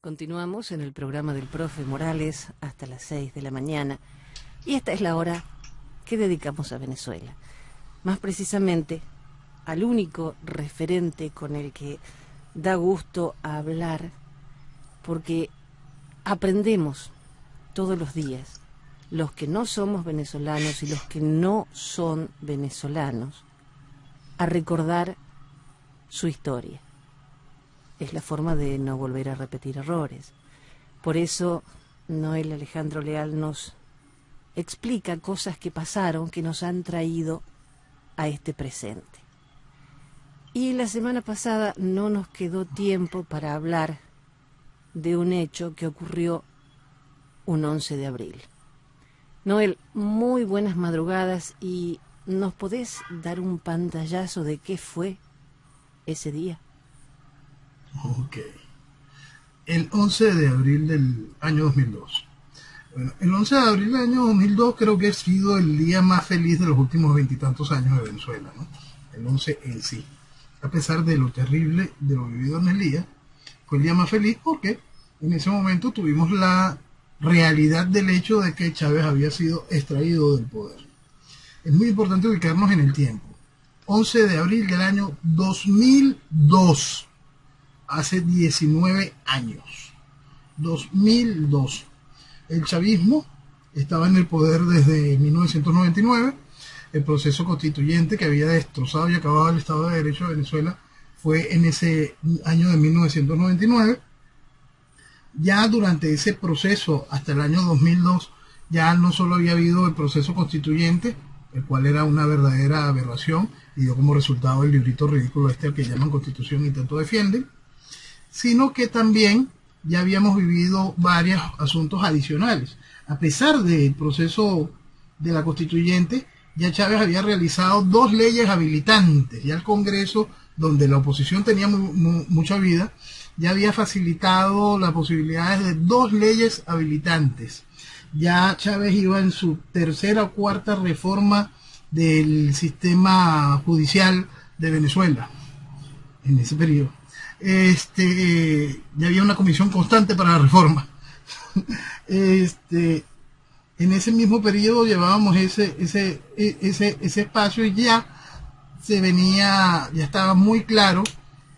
Continuamos en el programa del profe Morales hasta las 6 de la mañana y esta es la hora que dedicamos a Venezuela. Más precisamente al único referente con el que da gusto hablar, porque aprendemos todos los días, los que no somos venezolanos y los que no son venezolanos, a recordar su historia. Es la forma de no volver a repetir errores. Por eso Noel Alejandro Leal nos explica cosas que pasaron, que nos han traído a este presente. Y la semana pasada no nos quedó tiempo para hablar de un hecho que ocurrió un 11 de abril. Noel, muy buenas madrugadas y ¿nos podés dar un pantallazo de qué fue ese día? Ok. El 11 de abril del año 2002. Bueno, el 11 de abril del año 2002 creo que ha sido el día más feliz de los últimos veintitantos años de Venezuela, ¿no? El 11 en sí. A pesar de lo terrible de lo vivido en el día, fue el día más feliz porque en ese momento tuvimos la realidad del hecho de que Chávez había sido extraído del poder. Es muy importante ubicarnos en el tiempo. 11 de abril del año 2002. Hace 19 años. 2002. El chavismo estaba en el poder desde 1999. El proceso constituyente que había destrozado y acabado el Estado de Derecho de Venezuela fue en ese año de 1999. Ya durante ese proceso, hasta el año 2002, ya no solo había habido el proceso constituyente, el cual era una verdadera aberración y dio como resultado el librito ridículo al que llaman Constitución y tanto defienden, sino que también ya habíamos vivido varios asuntos adicionales. A pesar del proceso de la constituyente, ya Chávez había realizado 2 leyes habilitantes. Ya el Congreso, donde la oposición tenía mucha vida, ya había facilitado las posibilidades de 2 leyes habilitantes. Ya Chávez iba en su tercera o cuarta reforma del sistema judicial de Venezuela en ese periodo. Ya había una comisión constante para la reforma. En ese mismo periodo llevábamos ese espacio y ya ya estaba muy claro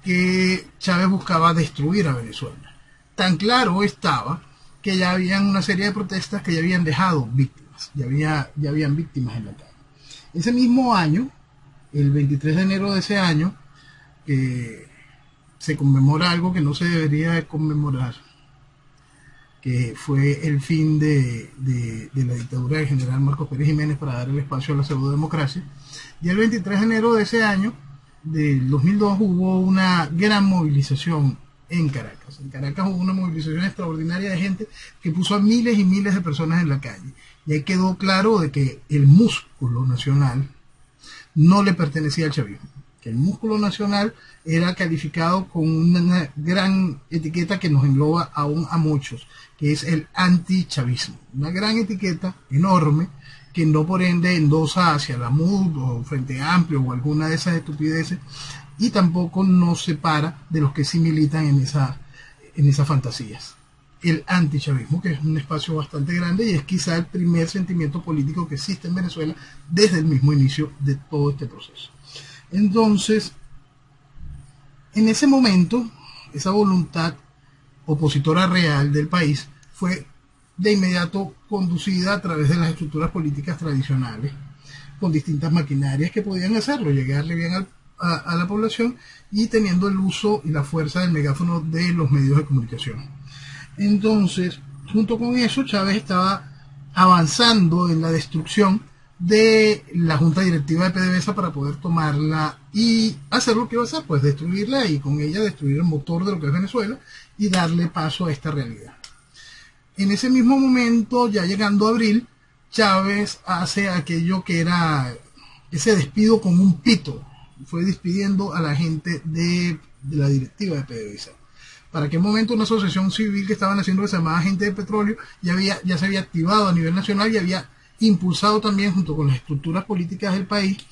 que Chávez buscaba destruir a Venezuela. Tan claro estaba que ya habían una serie de protestas que ya habían dejado víctimas, ya habían víctimas en la calle. Ese mismo año, el 23 de enero de ese año, se conmemora algo que no se debería de conmemorar, que fue el fin de la dictadura del general Marcos Pérez Jiménez para dar el espacio a la pseudodemocracia. Y el 23 de enero de ese año, del 2002, hubo una gran movilización en Caracas. En Caracas hubo una movilización extraordinaria de gente que puso a miles y miles de personas en la calle. Y ahí quedó claro de que el músculo nacional no le pertenecía al chavismo. Que el músculo nacional era calificado con una gran etiqueta que nos engloba aún a muchos, que es el antichavismo. Una gran etiqueta enorme que no por ende endosa hacia la MUD o Frente Amplio o alguna de esas estupideces, y tampoco nos separa de los que sí militan en esas fantasías. El antichavismo, que es un espacio bastante grande y es quizá el primer sentimiento político que existe en Venezuela desde el mismo inicio de todo este proceso. Entonces, en ese momento, esa voluntad opositora real del país fue de inmediato conducida a través de las estructuras políticas tradicionales, con distintas maquinarias que podían hacerlo, llegarle bien a la población y teniendo el uso y la fuerza del megáfono de los medios de comunicación. Entonces, junto con eso, Chávez estaba avanzando en la destrucción de la junta directiva de PDVSA para poder tomarla y hacer lo que iba a hacer, pues destruirla y con ella destruir el motor de lo que es Venezuela y darle paso a esta realidad. En ese mismo momento, ya llegando a abril, Chávez hace aquello que era ese despido con un pito. Fue despidiendo a la gente de la directiva de PDVSA. Para aquel momento una asociación civil que estaban haciendo que se llamaba Gente de Petróleo ya se había activado a nivel nacional y había impulsado también junto con las estructuras políticas del país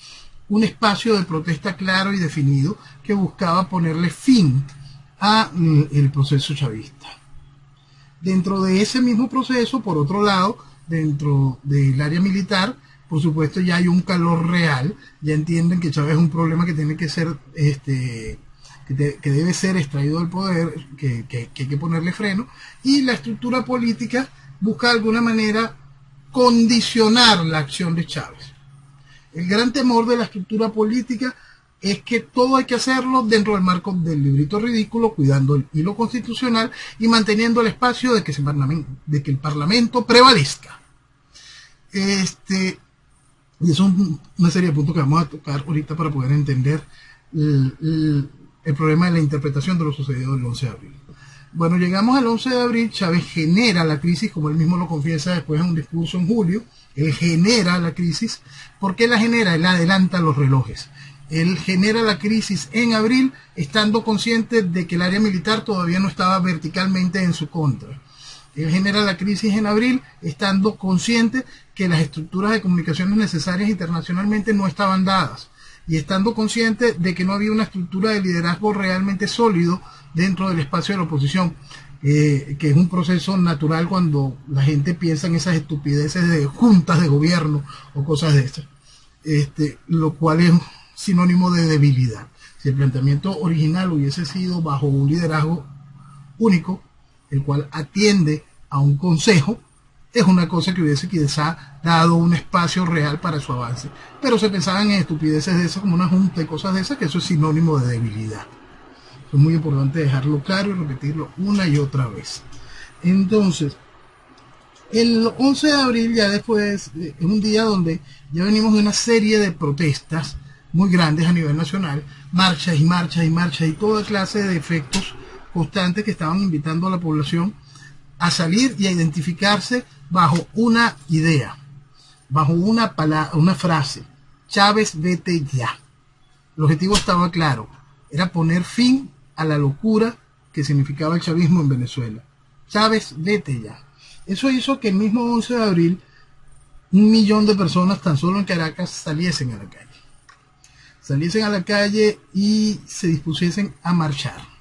un espacio de protesta claro y definido que buscaba ponerle fin al proceso chavista. Dentro de ese mismo proceso, por otro lado, dentro del área militar, por supuesto ya hay un calor real, ya entienden que Chávez es un problema que tiene que ser, que debe ser extraído del poder, que hay que ponerle freno, y la estructura política busca de alguna manera condicionar la acción de Chávez. El gran temor de la estructura política es que todo hay que hacerlo dentro del marco del librito ridículo, cuidando el hilo constitucional y manteniendo el espacio de que el Parlamento prevalezca. Y son una serie de puntos que vamos a tocar ahorita para poder entender el problema de la interpretación de lo sucedido el 11 de abril. Bueno, llegamos al 11 de abril, Chávez genera la crisis, como él mismo lo confiesa después en un discurso en julio. Él genera la crisis. ¿Por qué la genera? Él adelanta los relojes. Él genera la crisis en abril, estando consciente de que el área militar todavía no estaba verticalmente en su contra. Él genera la crisis en abril, estando consciente que las estructuras de comunicaciones necesarias internacionalmente no estaban dadas, y estando consciente de que no había una estructura de liderazgo realmente sólido dentro del espacio de la oposición, que es un proceso natural cuando la gente piensa en esas estupideces de juntas de gobierno o cosas de estas, lo cual es sinónimo de debilidad. Si el planteamiento original hubiese sido bajo un liderazgo único, el cual atiende a un consejo, es una cosa que hubiese quizá dado un espacio real para su avance. Pero se pensaban en estupideces de esas como una junta y cosas de esas, que eso es sinónimo de debilidad. Es muy importante dejarlo claro y repetirlo una y otra vez. Entonces, el 11 de abril ya después es un día donde ya venimos de una serie de protestas muy grandes a nivel nacional, marchas y marchas y marchas y toda clase de efectos constantes que estaban invitando a la población a salir y a identificarse bajo una idea, bajo una frase: Chávez, vete ya. El objetivo estaba claro, era poner fin a la locura que significaba el chavismo en Venezuela. Chávez, vete ya. Eso hizo que el mismo 11 de abril 1 millón de personas tan solo en Caracas saliesen a la calle y se dispusiesen a marchar.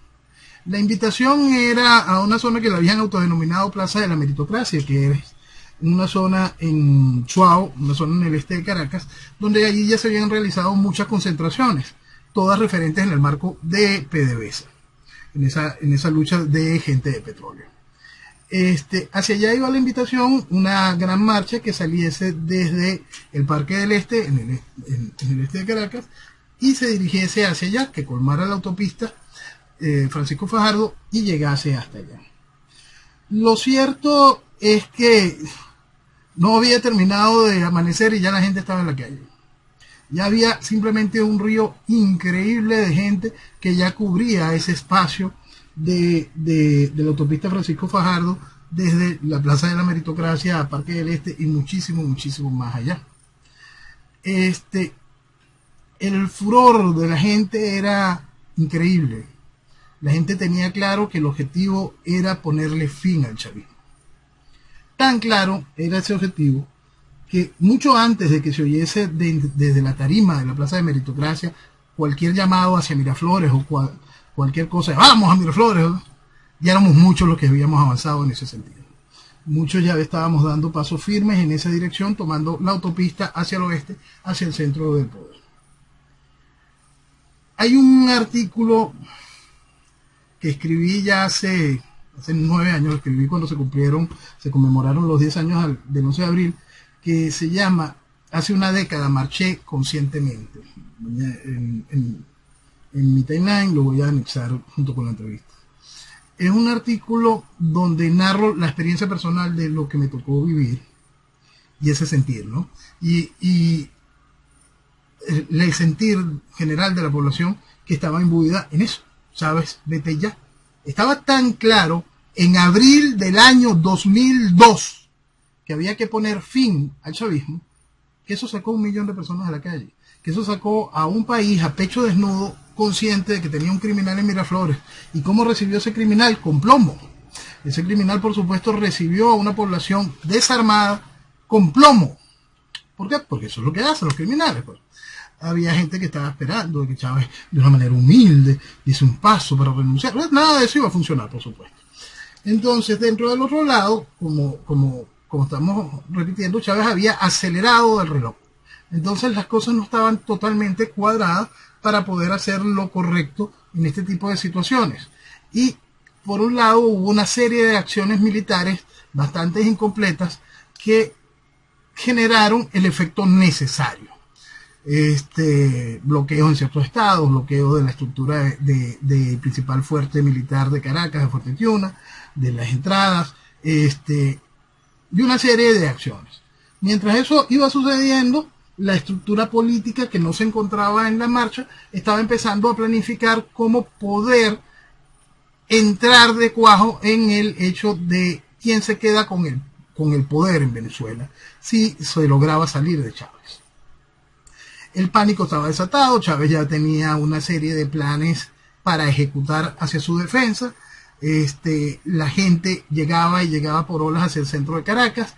La invitación era a una zona que la habían autodenominado Plaza de la Meritocracia, que es una zona en Chuao, una zona en el este de Caracas, donde allí ya se habían realizado muchas concentraciones, todas referentes en el marco de PDVSA, en esa lucha de gente de petróleo. Hacia allá iba la invitación, una gran marcha que saliese desde el Parque del Este, en el este de Caracas, y se dirigiese hacia allá, que colmara la autopista Francisco Fajardo y llegase hasta allá. Lo cierto es que no había terminado de amanecer y ya la gente estaba en la calle. Ya había simplemente un río increíble de gente que ya cubría ese espacio de la autopista Francisco Fajardo, desde la Plaza de la Meritocracia a Parque del Este y muchísimo, muchísimo más allá. El furor de la gente era increíble. La gente tenía claro que el objetivo era ponerle fin al chavismo. Tan claro era ese objetivo que mucho antes de que se oyese desde la tarima de la Plaza de Meritocracia cualquier llamado hacia Miraflores o cualquier cosa, vamos a Miraflores, ¿no? Ya éramos muchos los que habíamos avanzado en ese sentido. Muchos ya estábamos dando pasos firmes en esa dirección, tomando la autopista hacia el oeste, hacia el centro del poder. Hay un artículo que escribí ya hace 9 años, lo escribí cuando se conmemoraron los 10 años del 11 de abril, que se llama Hace una década marché conscientemente. En mi timeline lo voy a anexar junto con la entrevista. Es un artículo donde narro la experiencia personal de lo que me tocó vivir y ese sentir, ¿no? Y el sentir general de la población que estaba imbuida en eso. Chávez, vete ya. Estaba tan claro en abril del año 2002 que había que poner fin al chavismo, que eso sacó 1 millón de personas a la calle, que eso sacó a un país a pecho desnudo, consciente de que tenía un criminal en Miraflores. ¿Y cómo recibió ese criminal? Con plomo. Ese criminal, por supuesto, recibió a una población desarmada con plomo. ¿Por qué? Porque eso es lo que hacen los criminales, pues. Había gente que estaba esperando que Chávez, de una manera humilde, diese un paso para renunciar. Nada de eso iba a funcionar, por supuesto. Entonces, dentro del otro lado, como estamos repitiendo, Chávez había acelerado el reloj. Entonces las cosas no estaban totalmente cuadradas para poder hacer lo correcto en este tipo de situaciones. Y por un lado hubo una serie de acciones militares bastante incompletas que generaron el efecto necesario. Bloqueo en ciertos estados, bloqueo de la estructura de principal fuerte militar de Caracas, de Fuerte Tiuna, de las entradas, y una serie de acciones. Mientras eso iba sucediendo, la estructura política que no se encontraba en la marcha estaba empezando a planificar cómo poder entrar de cuajo en el hecho de quién se queda con el poder en Venezuela si se lograba salir de Chávez. El pánico estaba desatado, Chávez ya tenía una serie de planes para ejecutar hacia su defensa. La gente llegaba por olas hacia el centro de Caracas.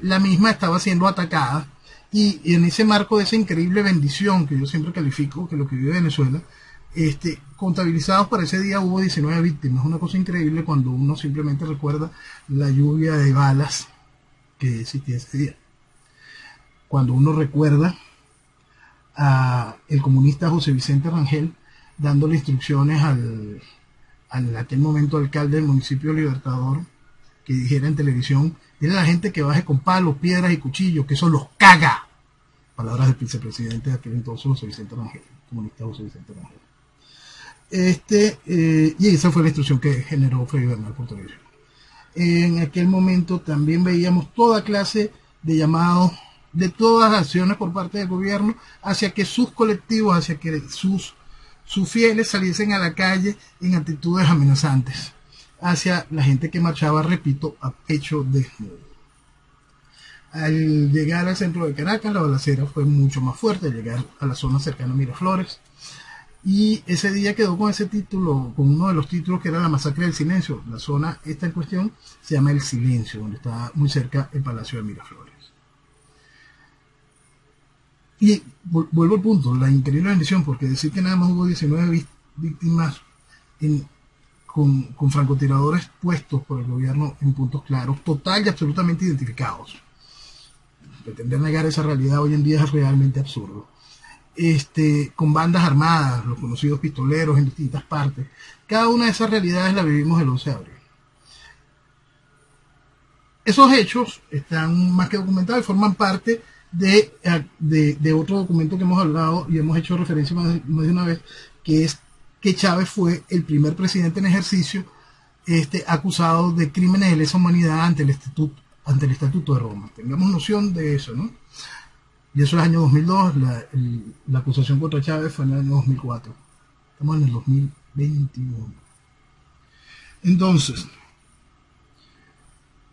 La misma estaba siendo atacada, y en ese marco de esa increíble bendición que yo siempre califico, que lo que vive Venezuela, contabilizados para ese día hubo 19 víctimas. Una cosa increíble cuando uno simplemente recuerda la lluvia de balas que existía ese día. Cuando uno recuerda a el comunista José Vicente Rangel dándole instrucciones al aquel momento alcalde del municipio Libertador, que dijera en televisión: dile a la gente que baje con palos, piedras y cuchillos, que eso los caga. Palabras del vicepresidente de aquel entonces, José Vicente Rangel, comunista José Vicente Rangel. Y esa fue la instrucción que generó Freddy Bernal por televisión. En aquel momento también veíamos toda clase de llamados, de todas las acciones por parte del gobierno hacia que sus colectivos, hacia que sus fieles saliesen a la calle en actitudes amenazantes hacia la gente que marchaba, repito, a pecho desnudo. Al llegar al centro de Caracas, la balacera fue mucho más fuerte, al llegar a la zona cercana a Miraflores, y ese día quedó con ese título, con uno de los títulos, que era la masacre del silencio. La zona esta en cuestión se llama El Silencio, donde está muy cerca el Palacio de Miraflores. Y vuelvo al punto, la increíble bendición, porque decir que nada más hubo 19 víctimas con francotiradores puestos por el gobierno en puntos claros, total y absolutamente identificados. Pretender negar esa realidad hoy en día es realmente absurdo. Con bandas armadas, los conocidos pistoleros en distintas partes. Cada una de esas realidades la vivimos el 11 de abril. Esos hechos están más que documentados y forman parte de otro documento que hemos hablado y hemos hecho referencia más de una vez, que es que Chávez fue el primer presidente en ejercicio acusado de crímenes de lesa humanidad ante el Estatuto de Roma. Tengamos noción de eso, ¿no? Y eso es el año 2002, la acusación contra Chávez fue en el año 2004. Estamos en el 2021. Entonces,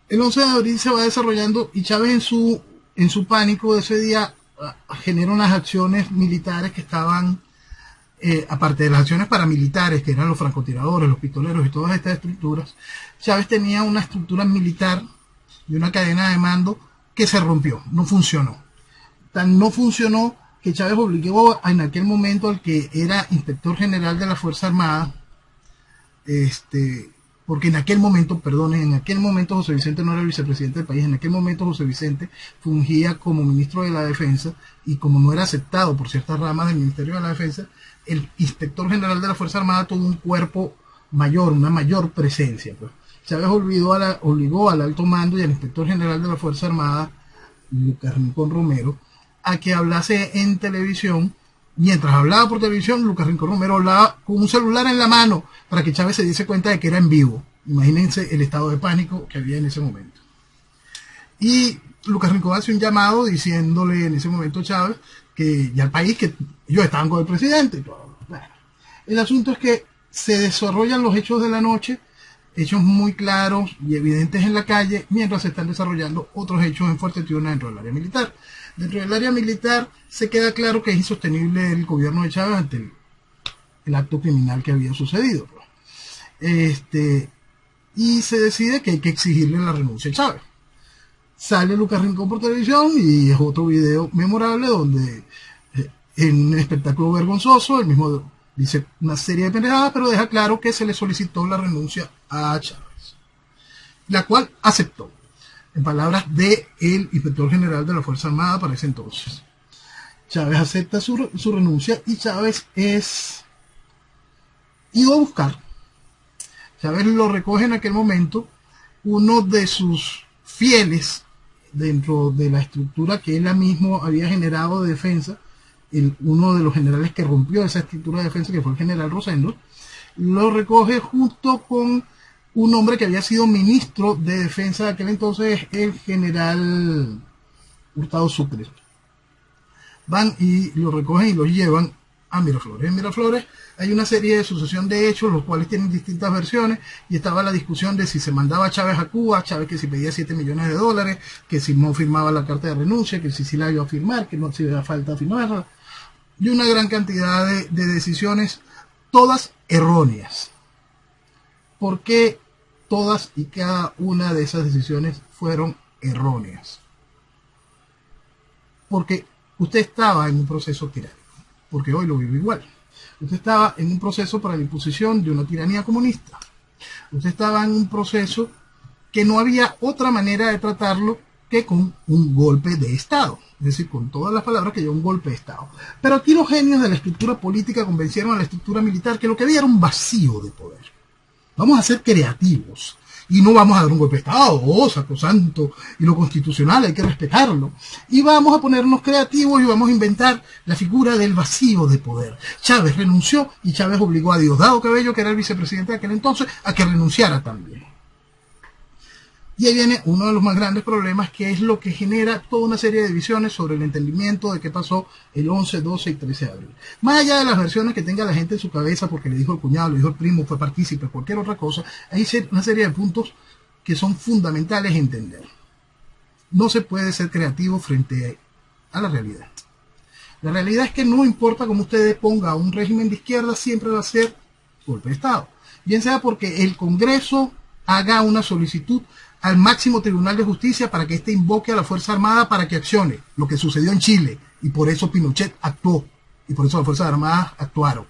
el 11 de abril se va desarrollando y Chávez en su pánico de ese día genera unas acciones militares que estaban, aparte de las acciones paramilitares, que eran los francotiradores, los pistoleros y todas estas estructuras. Chávez tenía una estructura militar y una cadena de mando que se rompió, no funcionó. Tan no funcionó que Chávez obligó en aquel momento al que era inspector general de la Fuerza Armada, porque en aquel momento José Vicente no era el vicepresidente del país, en aquel momento José Vicente fungía como ministro de la Defensa, y como no era aceptado por ciertas ramas del Ministerio de la Defensa, el inspector general de la Fuerza Armada tuvo un cuerpo mayor, una mayor presencia. Pues. Chávez obligó al alto mando y al inspector general de la Fuerza Armada, Lucas Rincón Romero, a que hablase en televisión. Mientras hablaba por televisión, Lucas Rincón Romero hablaba con un celular en la mano para que Chávez se diese cuenta de que era en vivo. Imagínense el estado de pánico que había en ese momento. Y Lucas Rincón hace un llamado diciéndole en ese momento a Chávez que ya el país, que ellos estaban con el presidente. Bueno, el asunto es que se desarrollan los hechos de la noche, hechos muy claros y evidentes en la calle, mientras se están desarrollando otros hechos en Fuerte Tiuna dentro del área militar. Dentro del área militar se queda claro que es insostenible el gobierno de Chávez ante el acto criminal que había sucedido. Y se decide que hay que exigirle la renuncia a Chávez. Sale Lucas Rincón por televisión y es otro video memorable donde en un espectáculo vergonzoso, él mismo dice una serie de pendejadas, pero deja claro que se le solicitó la renuncia a Chávez. la cual aceptó, en palabras del inspector general de la Fuerza Armada para ese entonces. Chávez acepta su renuncia y Chávez es ido a buscar. Chávez lo recoge en aquel momento uno de sus fieles dentro de la estructura que él mismo había generado de defensa, uno de los generales que rompió esa estructura de defensa, que fue el general Rosendo, lo recoge junto con un hombre que había sido ministro de defensa de aquel entonces, el general Hurtado Sucre. Van y lo recogen y lo llevan a Miraflores. En Miraflores hay una serie de sucesión de hechos, los cuales tienen distintas versiones, y estaba la discusión de si se mandaba a Chávez a Cuba, Chávez que si pedía $7 millones, que si no firmaba la carta de renuncia, que si sí la iba a firmar, que no si hacía falta firmarla, y una gran cantidad de decisiones, todas erróneas. ¿Por qué todas y cada una de esas decisiones fueron erróneas? Porque usted estaba en un proceso tiránico, porque hoy lo vive igual. Usted estaba en un proceso para la imposición de una tiranía comunista. Usted estaba en un proceso que no había otra manera de tratarlo que con un golpe de Estado. Es decir, con todas las palabras que lleva un golpe de Estado. Pero aquí los genios de la estructura política convencieron a la estructura militar que lo que había era un vacío de poder. Vamos a ser creativos y no vamos a dar un golpe de Estado, sacrosanto, y lo constitucional hay que respetarlo. Y vamos a ponernos creativos y vamos a inventar la figura del vacío de poder. Chávez renunció y Chávez obligó a Diosdado Cabello, que era el vicepresidente de aquel entonces, a que renunciara también. Y ahí viene uno de los más grandes problemas, que es lo que genera toda una serie de divisiones sobre el entendimiento de qué pasó el 11, 12 y 13 de abril. Más allá de las versiones que tenga la gente en su cabeza, porque le dijo el cuñado, le dijo el primo, fue partícipe, cualquier otra cosa, hay una serie de puntos que son fundamentales a entender. No se puede ser creativo frente a la realidad. La realidad es que no importa cómo usted ponga un régimen de izquierda, siempre va a ser golpe de Estado. Bien sea porque el Congreso haga una solicitud al máximo Tribunal de Justicia para que éste invoque a la Fuerza Armada para que accione, lo que sucedió en Chile, y por eso Pinochet actuó, y por eso las Fuerzas Armadas actuaron.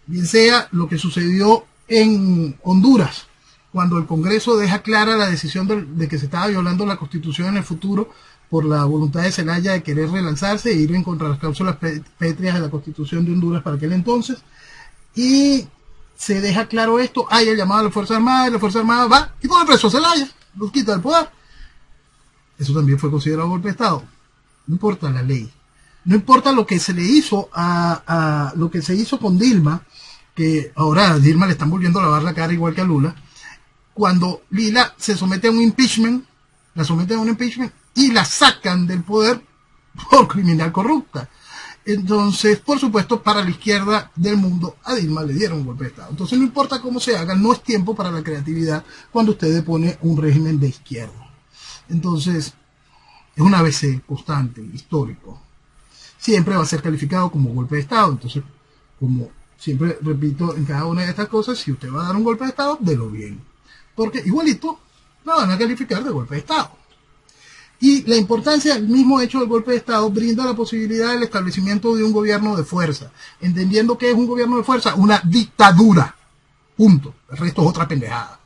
Bien sea lo que sucedió en Honduras, cuando el Congreso deja clara la decisión de que se estaba violando la Constitución en el futuro por la voluntad de Zelaya de querer relanzarse e ir en contra de las cláusulas pétreas de la Constitución de Honduras para aquel entonces, y se deja claro esto, hay el llamado a la Fuerza Armada, y la Fuerza Armada va y pone preso a Zelaya, los quita del poder. Eso también fue considerado golpe de Estado. No importa la ley, no importa lo que se le hizo lo que se hizo con Dilma, que ahora a Dilma le están volviendo a lavar la cara igual que a Lula, cuando Lila se somete a un impeachment, la someten a un impeachment y la sacan del poder por criminal corrupta. Entonces, por supuesto, para la izquierda del mundo, a Dilma le dieron un golpe de Estado. Entonces, no importa cómo se haga, no es tiempo para la creatividad cuando usted depone un régimen de izquierda. Entonces, es un ABC constante, histórico. Siempre va a ser calificado como golpe de Estado. Entonces, como siempre repito en cada una de estas cosas, si usted va a dar un golpe de Estado, délo bien. Porque igualito la van a calificar de golpe de Estado. Y la importancia del mismo hecho del golpe de Estado brinda la posibilidad del establecimiento de un gobierno de fuerza, entendiendo que es un gobierno de fuerza, una dictadura, punto. El resto es otra pendejada.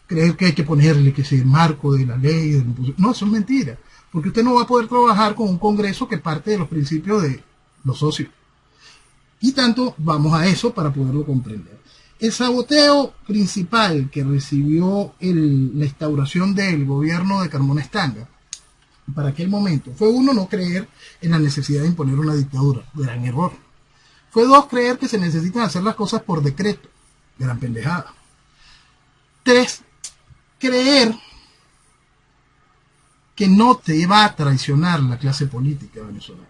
Creer que hay que ponerle que sea el marco de la ley, no, eso es mentira, porque usted no va a poder trabajar con un Congreso que parte de los principios de los socios. Y tanto vamos a eso para poderlo comprender. El saboteo principal que recibió la instauración del gobierno de Carmona Stanga para aquel momento fue, uno, no creer en la necesidad de imponer una dictadura, gran error. Fue, dos, creer que se necesitan hacer las cosas por decreto, gran pendejada. Tres, creer que no te va a traicionar la clase política venezolana.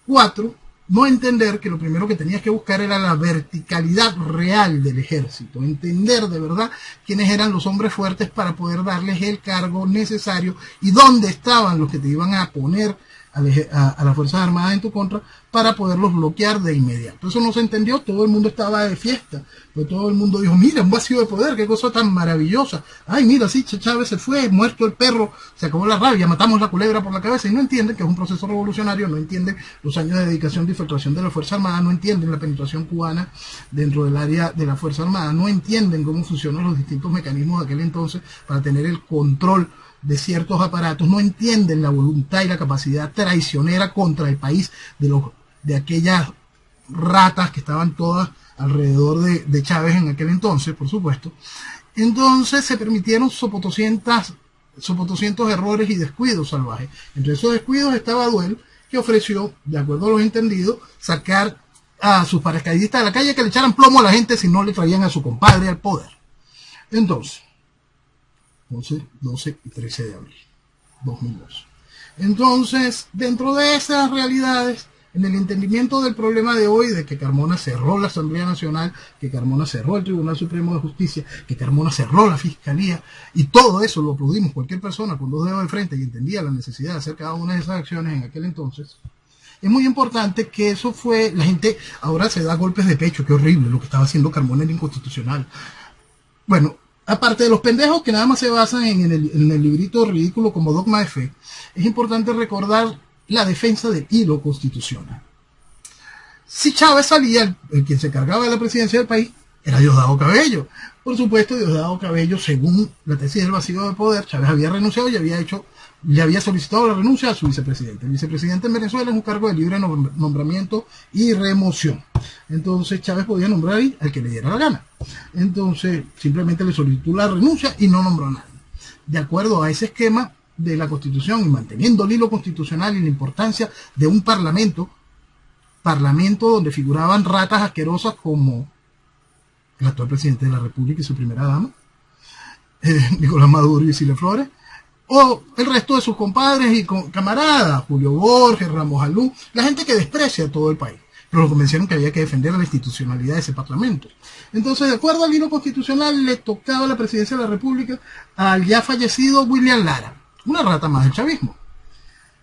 Cuatro, no entender que lo primero que tenías que buscar era la verticalidad real del ejército, entender de verdad quiénes eran los hombres fuertes para poder darles el cargo necesario y dónde estaban los que te iban a poner a las Fuerzas Armadas en tu contra para poderlos bloquear de inmediato. Eso no se entendió, todo el mundo estaba de fiesta, pues todo el mundo dijo, mira, un vacío de poder, qué cosa tan maravillosa. Ay, mira, sí, Chávez se fue, muerto el perro, se acabó la rabia, matamos la culebra por la cabeza, y no entienden que es un proceso revolucionario, no entienden los años de dedicación de infiltración de la Fuerza Armada, no entienden la penetración cubana dentro del área de la Fuerza Armada, no entienden cómo funcionan los distintos mecanismos de aquel entonces para tener el control de ciertos aparatos, no entienden la voluntad y la capacidad traicionera contra el país de aquellas ratas que estaban todas alrededor de Chávez en aquel entonces, por supuesto. Entonces se permitieron sopotoscientos errores y descuidos salvajes. Entre esos descuidos estaba Duel, que ofreció, de acuerdo a los entendidos, sacar a sus paracaidistas de la calle, que le echaran plomo a la gente si no le traían a su compadre al poder. Entonces, 11, 12 y 13 de abril 2002. Entonces, dentro de esas realidades, en el entendimiento del problema de hoy, de que Carmona cerró la Asamblea Nacional, que Carmona cerró el Tribunal Supremo de Justicia, que Carmona cerró la Fiscalía, y todo eso lo aplaudimos cualquier persona con dos dedos de frente y entendía la necesidad de hacer cada una de esas acciones en aquel entonces, es muy importante que eso fue, la gente ahora se da golpes de pecho, qué horrible, lo que estaba haciendo Carmona era inconstitucional. Bueno, aparte de los pendejos que nada más se basan en el librito ridículo como dogma de fe, es importante recordar la defensa del hilo constitucional. Si Chávez salía, el quien se cargaba de la presidencia del país era Diosdado Cabello. Por supuesto, Diosdado Cabello, según la tesis del vacío de poder, Chávez había renunciado y le había solicitado la renuncia a su vicepresidente. El vicepresidente en Venezuela es un cargo de libre nombramiento y remoción. Entonces Chávez podía nombrar ahí al que le diera la gana. Entonces simplemente le solicitó la renuncia y no nombró a nadie. De acuerdo a ese esquema de la Constitución y manteniendo el hilo constitucional y la importancia de un parlamento donde figuraban ratas asquerosas como el actual presidente de la República y su primera dama, Nicolás Maduro y Cilia Flores, o el resto de sus compadres y camaradas, Julio Borges, Ramos Alú, la gente que desprecia a todo el país, pero lo convencieron que había que defender la institucionalidad de ese parlamento. Entonces, de acuerdo al hilo constitucional, le tocaba la presidencia de la República al ya fallecido William Lara, una rata más del chavismo.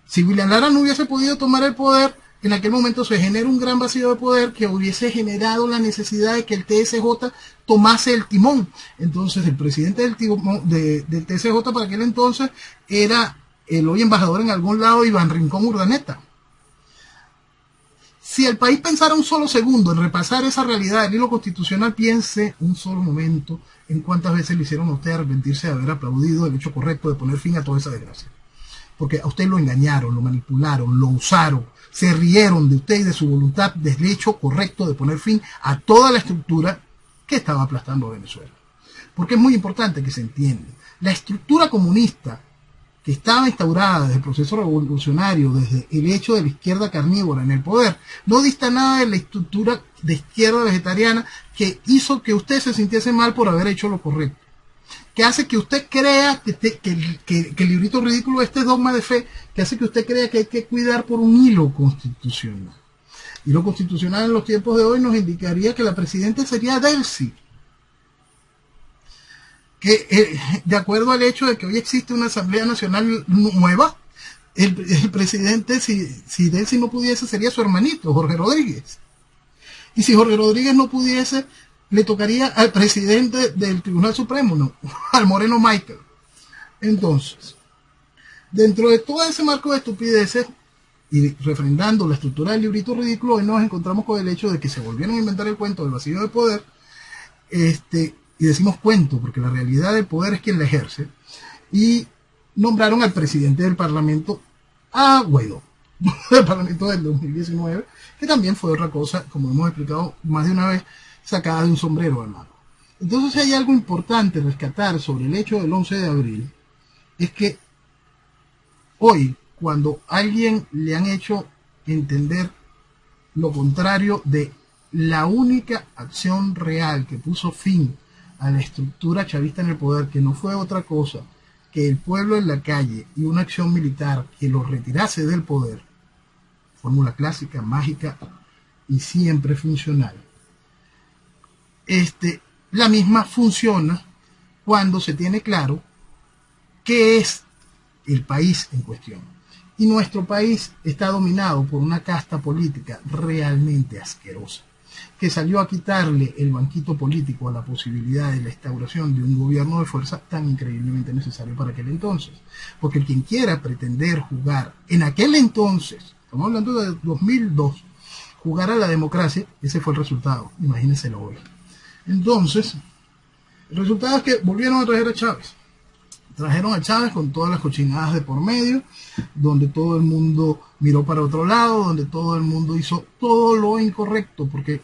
Si William Lara no hubiese podido tomar el poder, en aquel momento se genera un gran vacío de poder que hubiese generado la necesidad de que el TSJ tomase el timón. Entonces el presidente del TSJ para aquel entonces era el hoy embajador en algún lado, Iván Rincón Urdaneta. Si el país pensara un solo segundo en repasar esa realidad del hilo constitucional, piense un solo momento en cuántas veces le hicieron a usted arrepentirse de haber aplaudido el hecho correcto de poner fin a toda esa desgracia. Porque a usted lo engañaron, lo manipularon, lo usaron, se rieron de usted y de su voluntad del hecho correcto de poner fin a toda la estructura que estaba aplastando a Venezuela. Porque es muy importante que se entienda. La estructura comunista que estaba instaurada desde el proceso revolucionario, desde el hecho de la izquierda carnívora en el poder, no dista nada de la estructura de izquierda vegetariana que hizo que usted se sintiese mal por haber hecho lo correcto, que hace que usted crea que el librito ridículo este dogma de fe, que hace que usted crea que hay que cuidar por un hilo constitucional. Hilo constitucional en los tiempos de hoy nos indicaría que la presidenta sería Delcy, que de acuerdo al hecho de que hoy existe una Asamblea Nacional nueva, el presidente, si Delcy no pudiese, sería su hermanito, Jorge Rodríguez. Y si Jorge Rodríguez no pudiese, le tocaría al presidente del Tribunal Supremo, no, al Moreno Michael. Entonces, dentro de todo ese marco de estupideces, y refrendando la estructura del librito ridículo, hoy nos encontramos con el hecho de que se volvieron a inventar el cuento del vacío de poder, y decimos cuento porque la realidad del poder es quien la ejerce, y nombraron al presidente del Parlamento, a Guaidó, del Parlamento del 2019, que también fue otra cosa, como hemos explicado más de una vez, sacada de un sombrero, hermano. Entonces, si hay algo importante rescatar sobre el hecho del 11 de abril, es que hoy, cuando a alguien le han hecho entender lo contrario de la única acción real que puso fin a la estructura chavista en el poder, que no fue otra cosa que el pueblo en la calle y una acción militar que lo retirase del poder, fórmula clásica, mágica y siempre funcional, la misma funciona cuando se tiene claro qué es el país en cuestión, Y nuestro país está dominado por una casta política realmente asquerosa, que salió a quitarle el banquito político a la posibilidad de la instauración de un gobierno de fuerza tan increíblemente necesario para aquel entonces. Porque quien quiera pretender jugar en aquel entonces, estamos hablando de 2002, jugar a la democracia, ese fue el resultado, imagínenselo hoy. Entonces, el resultado es que volvieron a traer a Chávez. Trajeron a Chávez con todas las cochinadas de por medio, donde todo el mundo miró para otro lado, donde todo el mundo hizo todo lo incorrecto, porque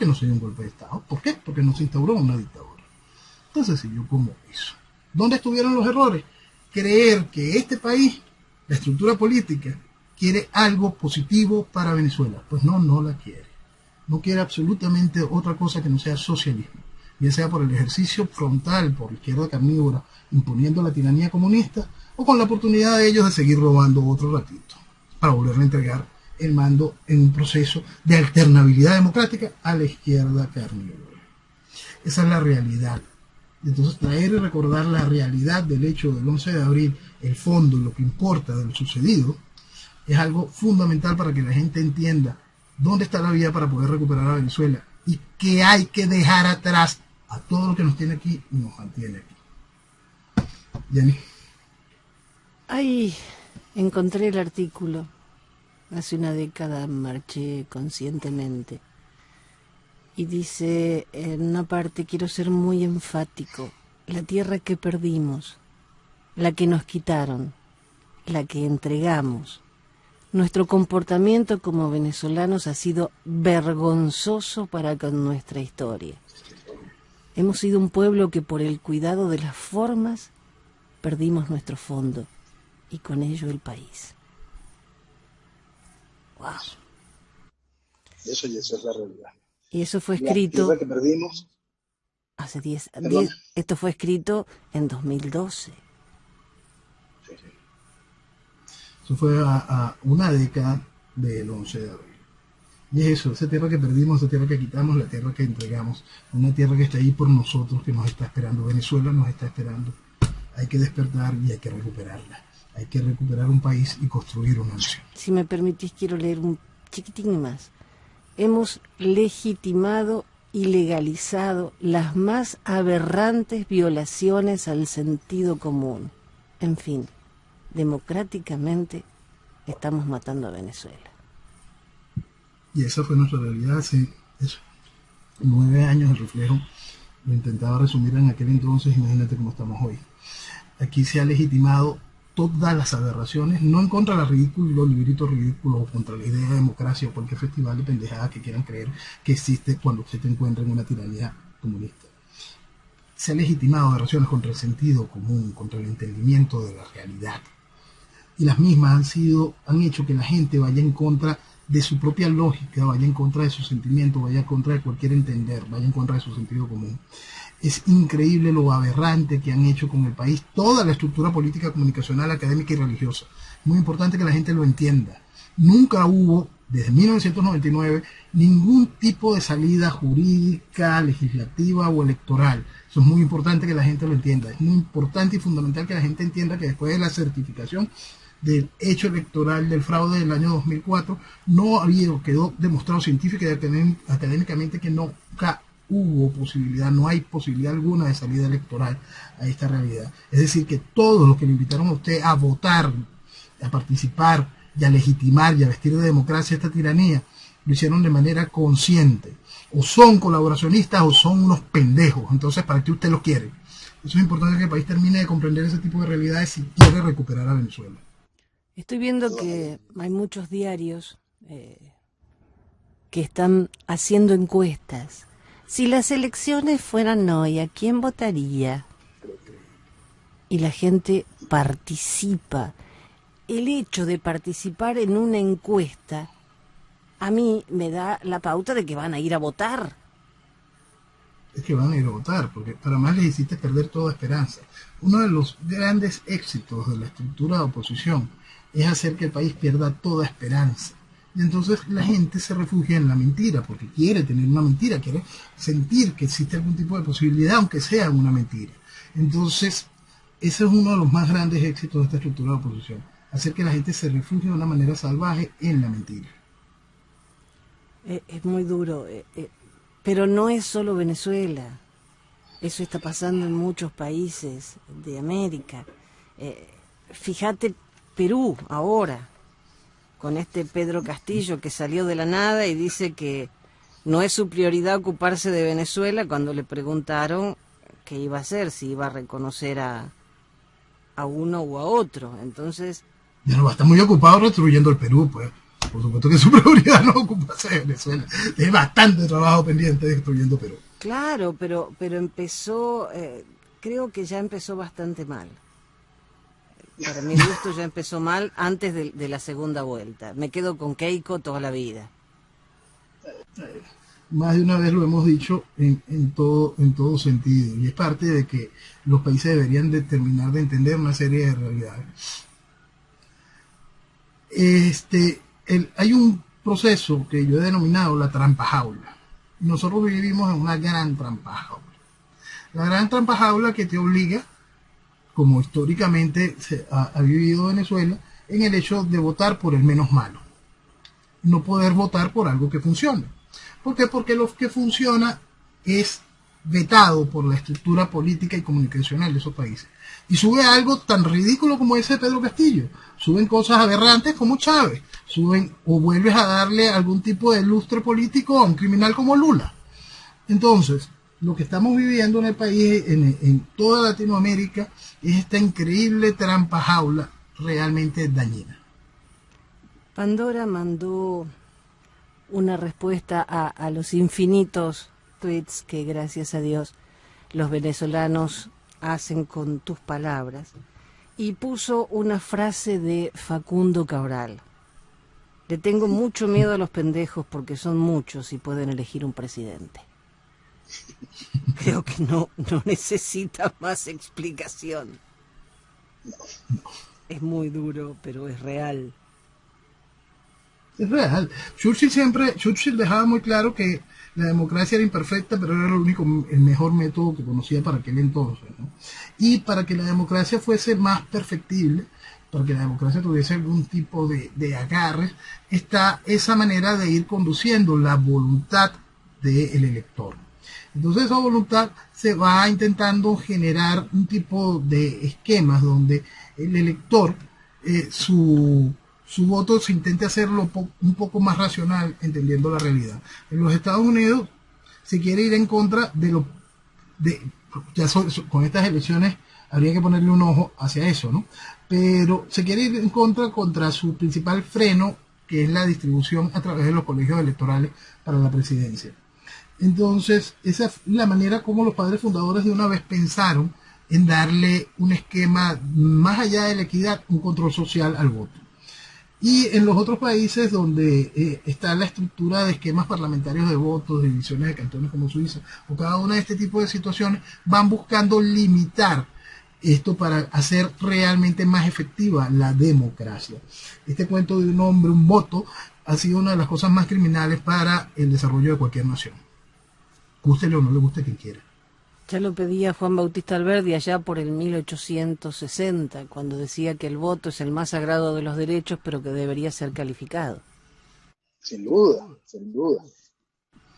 no se dio un golpe de Estado. ¿Por qué? Porque no se instauró una dictadura. Entonces siguió como eso. ¿Dónde estuvieron los errores? Creer que este país, la estructura política, quiere algo positivo para Venezuela. Pues no, no la quiere. No quiere absolutamente otra cosa que no sea socialismo, ya sea por el ejercicio frontal por la izquierda carnívora, imponiendo la tiranía comunista, o con la oportunidad de ellos de seguir robando otro ratito, para volverle a entregar el mando en un proceso de alternabilidad democrática a la izquierda carnívora. Esa es la realidad. Entonces traer y recordar la realidad del hecho del 11 de abril, el fondo y lo que importa de lo sucedido, es algo fundamental para que la gente entienda dónde está la vía para poder recuperar a Venezuela y que hay que dejar atrás a todo lo que nos tiene aquí y nos mantiene aquí. Jenny. Ahí encontré el artículo. Hace una década marché conscientemente. Y dice en una parte, quiero ser muy enfático, la tierra que perdimos, la que nos quitaron, la que entregamos. Nuestro comportamiento como venezolanos ha sido vergonzoso para con nuestra historia. Hemos sido un pueblo que por el cuidado de las formas perdimos nuestro fondo y con ello el país. Wow. Eso es la realidad. Y eso fue escrito... La tierra que perdimos... Hace 10... Esto fue escrito en 2012. Sí. Eso fue a una década del 11 de abril. Y es eso, esa tierra que perdimos, esa tierra que quitamos, la tierra que entregamos, una tierra que está ahí por nosotros, que nos está esperando. Venezuela nos está esperando. Hay que despertar y hay que recuperarla. Hay que recuperar un país y construir una nación. Si me permitís, quiero leer un chiquitín más. Hemos legitimado y legalizado las más aberrantes violaciones al sentido común. En fin, democráticamente estamos matando a Venezuela. Y esa fue nuestra realidad hace 9 años. El reflejo lo intentaba resumir en aquel entonces, imagínate cómo estamos hoy. Aquí se ha legitimado todas las aberraciones, no en contra de los libritos ridículos o contra la idea de democracia o cualquier festival de pendejadas que quieran creer que existe cuando usted te encuentra en una tiranía comunista. Se ha legitimado aberraciones contra el sentido común, contra el entendimiento de la realidad. Y las mismas han hecho que la gente vaya en contra de su propia lógica, vaya en contra de sus sentimientos, vaya en contra de cualquier entender, vaya en contra de su sentido común. Es increíble lo aberrante que han hecho con el país toda la estructura política, comunicacional, académica y religiosa. Muy importante que la gente lo entienda. Nunca hubo, desde 1999, ningún tipo de salida jurídica, legislativa o electoral. Eso es muy importante que la gente lo entienda. Es muy importante y fundamental que la gente entienda que después de la certificación del hecho electoral del fraude del año 2004, quedó demostrado científica y académicamente que nunca hubo posibilidad, no hay posibilidad alguna de salida electoral a esta realidad. Es decir, que todos los que le invitaron a usted a votar, a participar y a legitimar y a vestir de democracia esta tiranía, lo hicieron de manera consciente. O son colaboracionistas o son unos pendejos. Entonces, ¿para qué usted los quiere? Eso es importante que el país termine de comprender ese tipo de realidades si quiere recuperar a Venezuela. Estoy viendo que hay muchos diarios que están haciendo encuestas. Si las elecciones fueran hoy, ¿a quién votaría? Y la gente participa. El hecho de participar en una encuesta a mí me da la pauta de que van a ir a votar. Es que van a ir a votar, porque para más les hiciste perder toda esperanza. Uno de los grandes éxitos de la estructura de oposición es hacer que el país pierda toda esperanza. Y entonces la gente se refugia en la mentira, porque quiere tener una mentira, quiere sentir que existe algún tipo de posibilidad, aunque sea una mentira. Entonces, ese es uno de los más grandes éxitos de esta estructura de oposición. hacer que la gente se refugie de una manera salvaje en la mentira. Es muy duro, pero no es solo Venezuela. Eso está pasando en muchos países de América. Fíjate Perú ahora, con este Pedro Castillo que salió de la nada y dice que no es su prioridad ocuparse de Venezuela cuando le preguntaron qué iba a hacer, si iba a reconocer a uno u a otro. Entonces... Ya no va a estar muy ocupado destruyendo el Perú, pues. Por supuesto que su prioridad no es ocuparse de Venezuela. Tiene bastante trabajo pendiente destruyendo Perú. Claro, pero empezó, creo que ya empezó bastante mal. Para mi gusto ya empezó mal antes de la segunda vuelta. Me quedo con Keiko toda la vida. Más de una vez lo hemos dicho en todo sentido, y es parte de que los países deberían de terminar de entender una serie de realidades. Hay un proceso que yo he denominado la trampa jaula. Nosotros vivimos en una gran trampa jaula. La gran trampa jaula que te obliga, como históricamente ha vivido Venezuela, en el hecho de votar por el menos malo. No poder votar por algo que funcione. ¿Por qué? Porque lo que funciona es vetado por la estructura política y comunicacional de esos países. Y sube algo tan ridículo como ese de Pedro Castillo. Suben cosas aberrantes como Chávez. Suben o vuelves a darle algún tipo de lustre político a un criminal como Lula. Entonces, lo que estamos viviendo en el país, en toda Latinoamérica, es esta increíble trampa jaula realmente dañina. Pandora mandó una respuesta a los infinitos tweets que, gracias a Dios, los venezolanos hacen con tus palabras, y puso una frase de Facundo Cabral. Le tengo mucho miedo a los pendejos porque son muchos y pueden elegir un presidente. Creo que no necesita más explicación. Es muy duro, pero es real. Es real. Churchill dejaba muy claro que la democracia era imperfecta, pero era el mejor método que conocía para aquel entonces, ¿no? Y para que la democracia fuese más perfectible, para que la democracia tuviese algún tipo de agarre, está esa manera de ir conduciendo la voluntad del elector. Entonces esa voluntad se va intentando generar un tipo de esquemas donde el elector, su voto se intente hacerlo un poco más racional, entendiendo la realidad. En los Estados Unidos se quiere ir en contra con estas elecciones habría que ponerle un ojo hacia eso, ¿no? Pero se quiere ir en contra su principal freno, que es la distribución a través de los colegios electorales para la presidencia. Entonces, esa es la manera como los padres fundadores de una vez pensaron en darle un esquema, más allá de la equidad, un control social al voto. Y en los otros países donde está la estructura de esquemas parlamentarios de votos, divisiones de cantones como Suiza, o cada una de este tipo de situaciones, van buscando limitar esto para hacer realmente más efectiva la democracia. Este cuento de un hombre, un voto, ha sido una de las cosas más criminales para el desarrollo de cualquier nación. Gústele o no le guste, quien quiera. Ya lo pedía Juan Bautista Alberdi allá por el 1860, cuando decía que el voto es el más sagrado de los derechos, pero que debería ser calificado. Sin duda, sin duda.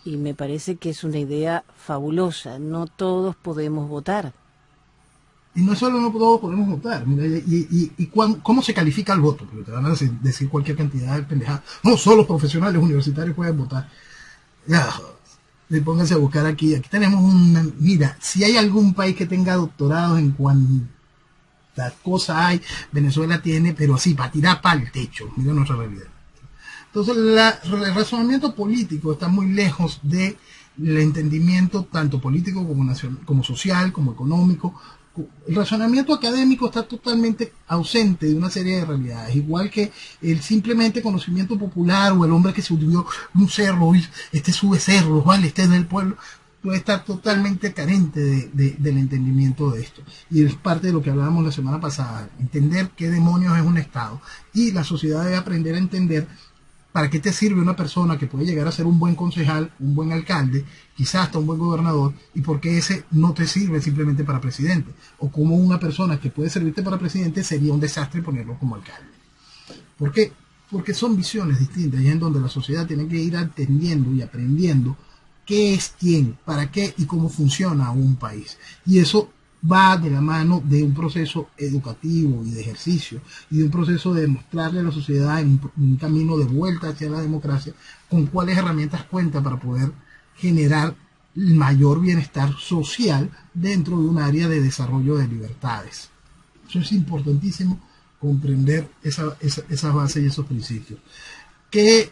Y me parece que es una idea fabulosa. No todos podemos votar. Y no solo no todos podemos votar, mira, ¿cómo se califica el voto? Porque te van a decir cualquier cantidad de pendejadas. No, solo los profesionales universitarios pueden votar. Ya, pónganse a buscar aquí. Aquí tenemos mira, si hay algún país que tenga doctorados en cuántas cosas hay, Venezuela tiene, pero así, para tirar para el techo. Mira nuestra realidad. Entonces, el razonamiento político está muy lejos del entendimiento tanto político como nacional, como social, como económico. El razonamiento académico está totalmente ausente de una serie de realidades, igual que el simplemente conocimiento popular o el hombre que subió un cerro y sube cerros, ¿vale? Este es del pueblo, puede estar totalmente carente del entendimiento de esto. Y es parte de lo que hablábamos la semana pasada, entender qué demonios es un Estado. Y la sociedad debe aprender a entender para qué te sirve una persona que puede llegar a ser un buen concejal, un buen alcalde, quizás hasta un buen gobernador, y por qué ese no te sirve simplemente para presidente. O como una persona que puede servirte para presidente sería un desastre ponerlo como alcalde. ¿Por qué? Porque son visiones distintas y es en donde la sociedad tiene que ir entendiendo y aprendiendo qué es quién, para qué y cómo funciona un país. Y eso va de la mano de un proceso educativo y de ejercicio y de un proceso de mostrarle a la sociedad en un camino de vuelta hacia la democracia con cuáles herramientas cuenta para poder generar el mayor bienestar social dentro de un área de desarrollo de libertades. Eso es importantísimo, comprender esas bases y esos principios.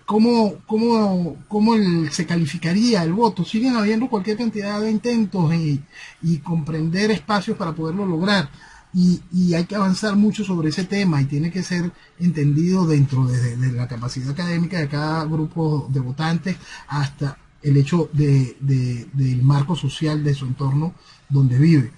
¿Cómo se calificaría el voto? Siguen habiendo cualquier cantidad de intentos y comprender espacios para poderlo lograr. Y hay que avanzar mucho sobre ese tema y tiene que ser entendido dentro de la capacidad académica de cada grupo de votantes hasta el hecho del marco social de su entorno donde vive.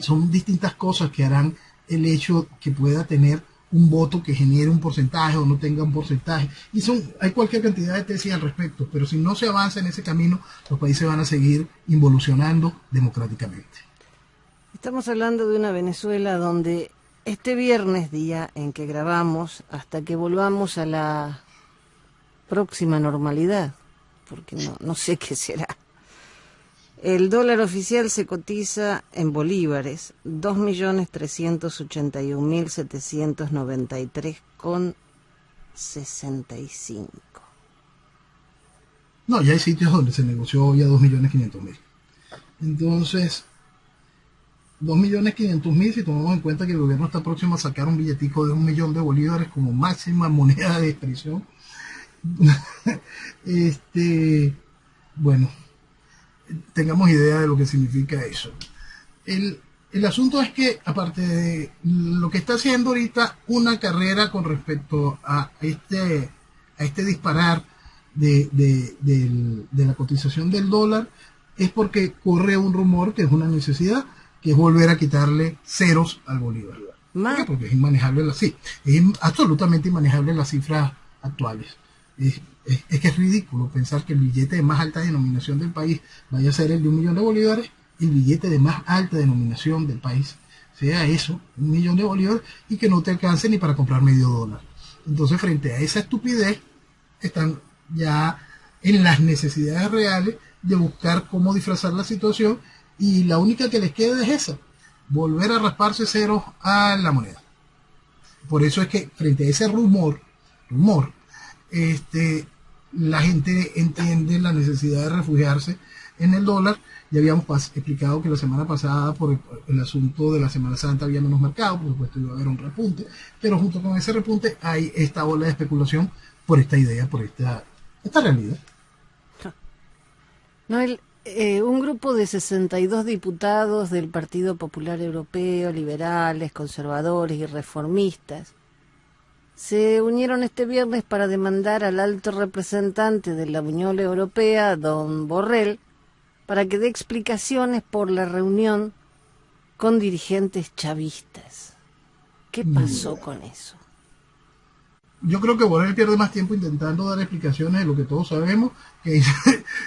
Son distintas cosas que harán el hecho que pueda tener un voto que genere un porcentaje o no tenga un porcentaje. Y hay cualquier cantidad de tesis al respecto, pero si no se avanza en ese camino, los países van a seguir involucionando democráticamente. Estamos hablando de una Venezuela donde este viernes, día en que grabamos, hasta que volvamos a la próxima normalidad, porque no sé qué será, el dólar oficial se cotiza en bolívares, 2.381.793,65. No, ya hay sitios donde se negoció ya 2.500.000. Entonces, 2.500.000, si tomamos en cuenta que el gobierno está próximo a sacar un billetico de 1.000.000 de bolívares como máxima moneda de expresión. Bueno, tengamos idea de lo que significa eso. El asunto es que, aparte de lo que está haciendo ahorita una carrera con respecto a este disparar de la cotización del dólar, es porque corre un rumor que es una necesidad, que es volver a quitarle ceros al bolívar. ¿Por qué? Porque es inmanejable, es absolutamente inmanejable las cifras actuales. Es que es ridículo pensar que el billete de más alta denominación del país vaya a ser el de 1.000.000 de bolívares, y el billete de más alta denominación del país sea eso, 1.000.000 de bolívares, y que no te alcance ni para comprar medio dólar. Entonces, frente a esa estupidez, están ya en las necesidades reales de buscar cómo disfrazar la situación, y la única que les queda es esa, volver a rasparse ceros a la moneda. Por eso es que frente a ese rumor, la gente entiende la necesidad de refugiarse en el dólar. Ya habíamos explicado que la semana pasada, por el asunto de la Semana Santa, había menos mercado, por supuesto iba a haber un repunte, pero junto con ese repunte hay esta ola de especulación por esta idea, por esta realidad. Noel, un grupo de 62 diputados del Partido Popular Europeo, liberales, conservadores y reformistas, se unieron este viernes para demandar al alto representante de la Unión Europea, don Borrell, para que dé explicaciones por la reunión con dirigentes chavistas. ¿Qué pasó con eso? Yo creo que Borrell pierde más tiempo intentando dar explicaciones de lo que todos sabemos que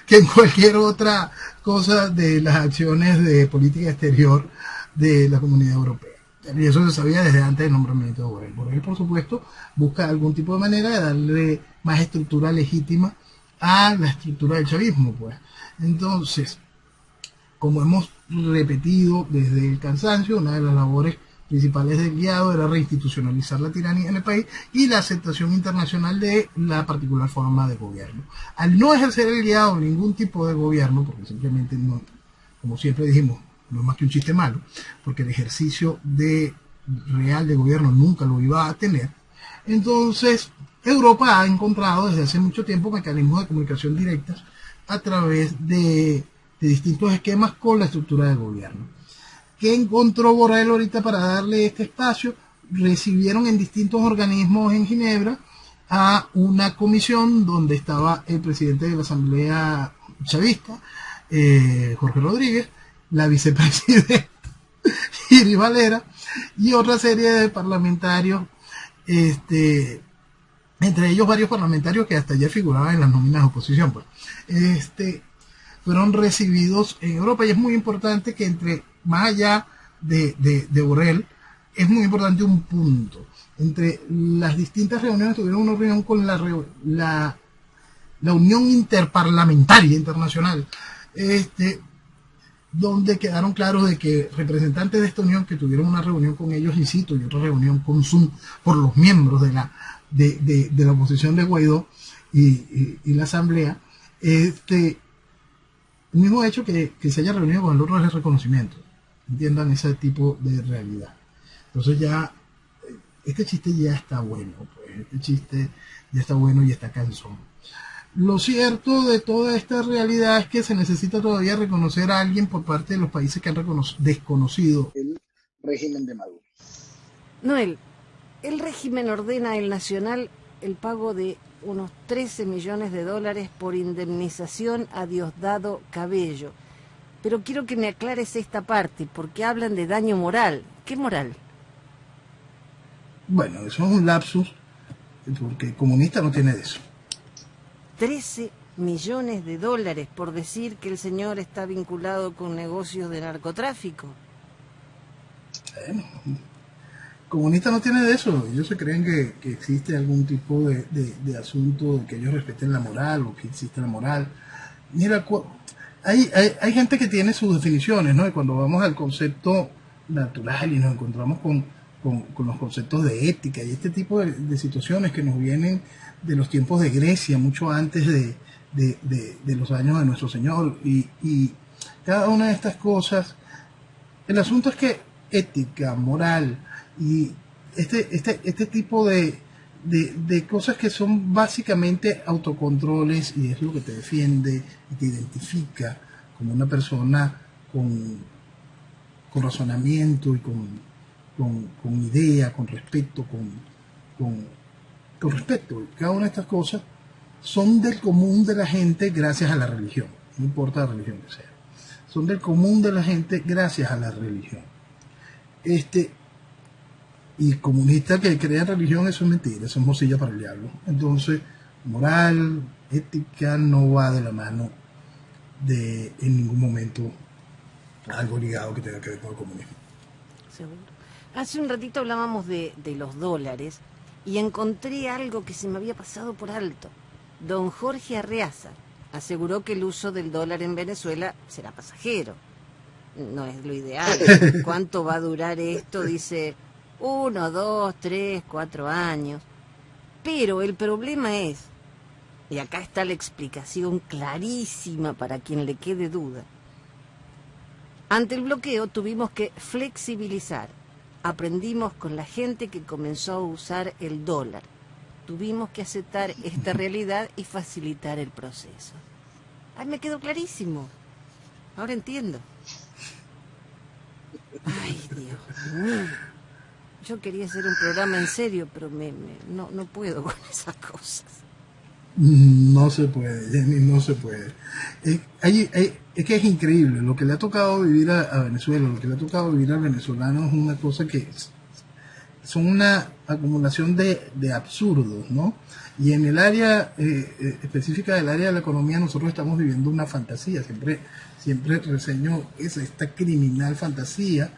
en cualquier otra cosa de las acciones de política exterior de la Comunidad Europea. Y eso se sabía desde antes del nombramiento de Borrell. Borrell, por supuesto, busca algún tipo de manera de darle más estructura legítima a la estructura del chavismo, pues. Entonces, como hemos repetido desde el cansancio, una de las labores principales del guiado era reinstitucionalizar la tiranía en el país y la aceptación internacional de la particular forma de gobierno. Al no ejercer el guiado ningún tipo de gobierno, porque simplemente no, como siempre dijimos, no es más que un chiste malo, porque el ejercicio real de gobierno nunca lo iba a tener. Entonces, Europa ha encontrado desde hace mucho tiempo mecanismos de comunicación directas a través de distintos esquemas con la estructura del gobierno. ¿Qué encontró Borrell ahorita para darle este espacio? Recibieron en distintos organismos en Ginebra a una comisión donde estaba el presidente de la Asamblea Chavista, Jorge Rodríguez, la vicepresidenta Iri Valera y otra serie de parlamentarios, entre ellos varios parlamentarios que hasta ayer figuraban en las nóminas de oposición, pues. Fueron recibidos en Europa, y es muy importante que más allá de Borrell, es muy importante un punto. Entre las distintas reuniones tuvieron una reunión con la Unión Interparlamentaria Internacional, donde quedaron claros de que representantes de esta unión que tuvieron una reunión con ellos in situ y otra reunión con Zoom por los miembros de la oposición de Guaidó y la asamblea, el mismo hecho que se haya reunido con el otro es el reconocimiento. Entiendan ese tipo de realidad. Entonces ya, este chiste ya está bueno, pues, este chiste ya está bueno y está cansón. Lo cierto de toda esta realidad es que se necesita todavía reconocer a alguien por parte de los países que han desconocido el régimen de Maduro. Noel, el régimen ordena al Nacional el pago de unos 13 millones de dólares por indemnización a Diosdado Cabello. Pero quiero que me aclares esta parte, porque hablan de daño moral. ¿Qué moral? Bueno, eso es un lapsus, porque el comunista no tiene de eso. 13 millones de dólares por decir que el señor está vinculado con negocios de narcotráfico. Bueno, el comunista no tiene de eso. Ellos se creen que existe algún tipo de asunto de que ellos respeten la moral o que existe la moral. Mira, hay gente que tiene sus definiciones, ¿no? Y cuando vamos al concepto natural y nos encontramos con los conceptos de ética y este tipo de situaciones que nos vienen de los tiempos de Grecia, mucho antes de los años de nuestro Señor, y cada una de estas cosas, el asunto es que ética, moral y este tipo de cosas que son básicamente autocontroles, y es lo que te defiende y te identifica como una persona con razonamiento y con idea, con respeto, con respeto. Cada una de estas cosas son del común de la gente gracias a la religión, no importa la religión que sea. Son del común de la gente gracias a la religión. Y comunista que crea en religión, eso es mentira, eso es mocilla para el diablo. Entonces, moral, ética no va de la mano en ningún momento algo ligado que tenga que ver con el comunismo. Seguro. Hace un ratito hablábamos de los dólares y encontré algo que se me había pasado por alto. Don Jorge Arreaza aseguró que el uso del dólar en Venezuela será pasajero. No es lo ideal. ¿Cuánto va a durar esto? Dice 1, 2, 3, 4 años. Pero el problema es, y acá está la explicación clarísima para quien le quede duda. Ante el bloqueo tuvimos que flexibilizar. Aprendimos con la gente que comenzó a usar el dólar. Tuvimos que aceptar esta realidad y facilitar el proceso. Ay, me quedó clarísimo. Ahora entiendo. Ay, Dios mío. Yo quería hacer un programa en serio, pero no puedo con esas cosas. No se puede, Jenny, no se puede. Es que es increíble. Lo que le ha tocado vivir a Venezuela, lo que le ha tocado vivir al venezolano es una cosa que son una acumulación de absurdos, ¿no? Y en el área específica del área de la economía, nosotros estamos viviendo una fantasía. Siempre reseño esta criminal fantasía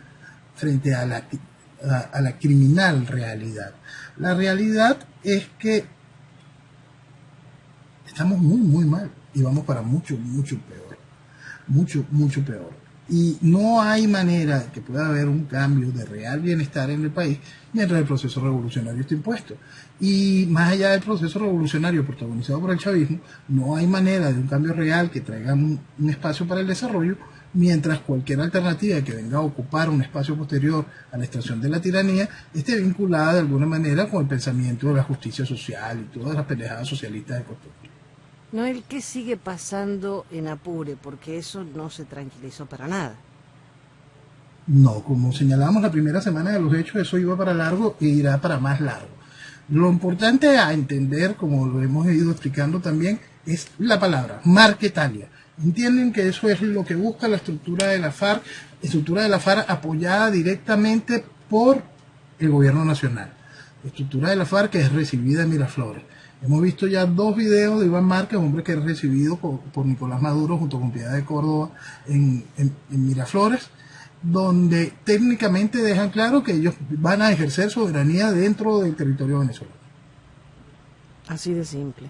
frente a la criminal realidad. La realidad es que estamos muy, muy mal y vamos para mucho, mucho peor. Mucho, mucho peor. Y no hay manera de que pueda haber un cambio de real bienestar en el país mientras el proceso revolucionario esté impuesto. Y más allá del proceso revolucionario protagonizado por el chavismo, no hay manera de un cambio real que traiga un espacio para el desarrollo mientras cualquier alternativa que venga a ocupar un espacio posterior a la extracción de la tiranía esté vinculada de alguna manera con el pensamiento de la justicia social y todas las pendejadas socialistas de costumbre. Noel, ¿qué sigue pasando en Apure? Porque eso no se tranquilizó para nada. No, como señalamos la primera semana de los hechos, eso iba para largo e irá para más largo. Lo importante a entender, como lo hemos ido explicando también, es la palabra, marquetalia. Entienden que eso es lo que busca la estructura de la FARC apoyada directamente por el gobierno nacional. La estructura de la FARC que es recibida en Miraflores. Hemos visto ya 2 videos de Iván Márquez, hombre que es recibido por Nicolás Maduro junto con Piedad de Córdoba en Miraflores, donde técnicamente dejan claro que ellos van a ejercer soberanía dentro del territorio venezolano. Así de simple.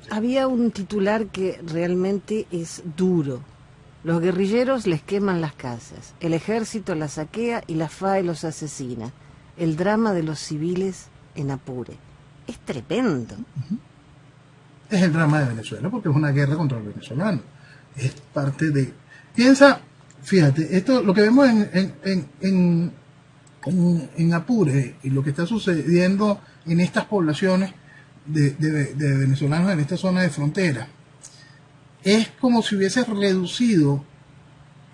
Había un titular que realmente es duro. Los guerrilleros les queman las casas, el ejército las saquea y la FAE los asesina. El drama de los civiles en Apure. Es tremendo. Es el drama de Venezuela porque es una guerra contra el venezolano. Es parte de... Piensa, fíjate, esto lo que vemos en Apure y lo que está sucediendo en estas poblaciones de venezolanos en esta zona de frontera, es como si hubiese reducido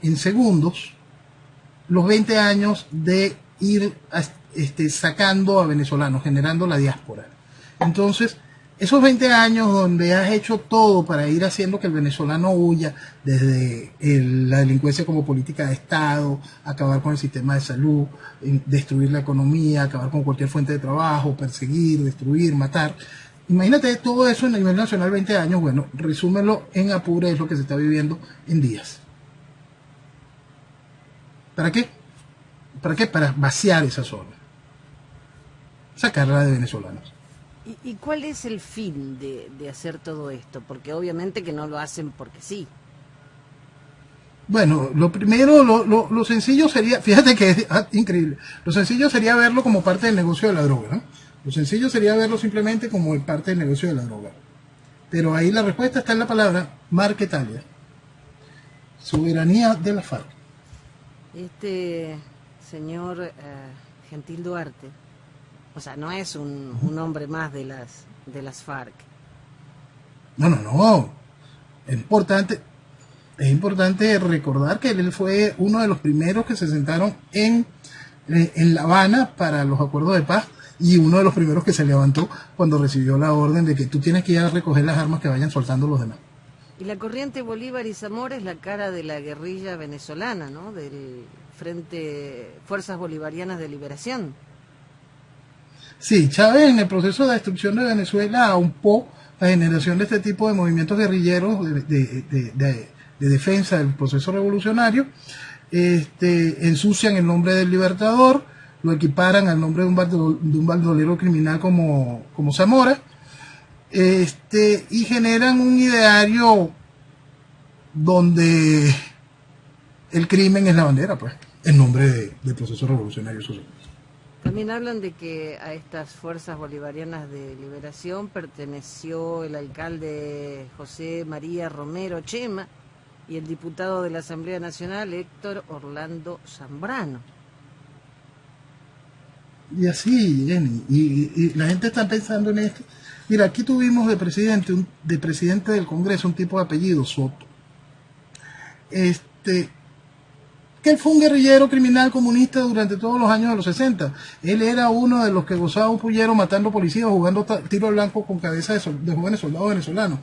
en segundos los 20 años de ir sacando a venezolanos, generando la diáspora. Entonces, esos 20 años donde has hecho todo para ir haciendo que el venezolano huya, desde la delincuencia como política de Estado, acabar con el sistema de salud, destruir la economía, acabar con cualquier fuente de trabajo, perseguir, destruir, matar. Imagínate todo eso en el nivel nacional 20 años, bueno, resúmelo en Apure, es lo que se está viviendo en días. ¿Para qué? ¿Para qué? Para vaciar esa zona. Sacarla de venezolanos. ¿Y cuál es el fin de hacer todo esto? Porque obviamente que no lo hacen porque sí. Bueno, lo primero, lo sencillo sería, fíjate que es increíble, lo sencillo sería verlo como parte del negocio de la droga, ¿no? Lo sencillo sería verlo simplemente como parte del negocio de la droga. Pero ahí la respuesta está en la palabra marquetalia. Soberanía de la FARC. Este señor Gentil Duarte, o sea, no es un hombre más de las FARC. No. Es importante recordar que él fue uno de los primeros que se sentaron en La Habana para los acuerdos de paz y uno de los primeros que se levantó cuando recibió la orden de que tú tienes que ir a recoger las armas que vayan soltando los demás. Y la corriente Bolívar y Zamora es la cara de la guerrilla venezolana, ¿no? Del Frente Fuerzas Bolivarianas de Liberación. Sí, Chávez en el proceso de destrucción de Venezuela aupó la generación de este tipo de movimientos guerrilleros de defensa del proceso revolucionario, ensucian el nombre del libertador, lo equiparan al nombre de un bandolero criminal como Zamora, y generan un ideario donde el crimen es la bandera, pues, en nombre del proceso revolucionario social. También hablan de que a estas fuerzas bolivarianas de liberación perteneció el alcalde José María Romero Chema y el diputado de la Asamblea Nacional Héctor Orlando Zambrano. Y así, Jenny, y la gente está pensando en esto. Mira, aquí tuvimos de presidente del Congreso un tipo de apellido, Soto. Que él fue un guerrillero criminal comunista durante todos los años de los 60. Él era uno de los que gozaba un pullero matando policías, jugando tiro al blanco con cabeza de jóvenes soldados venezolanos.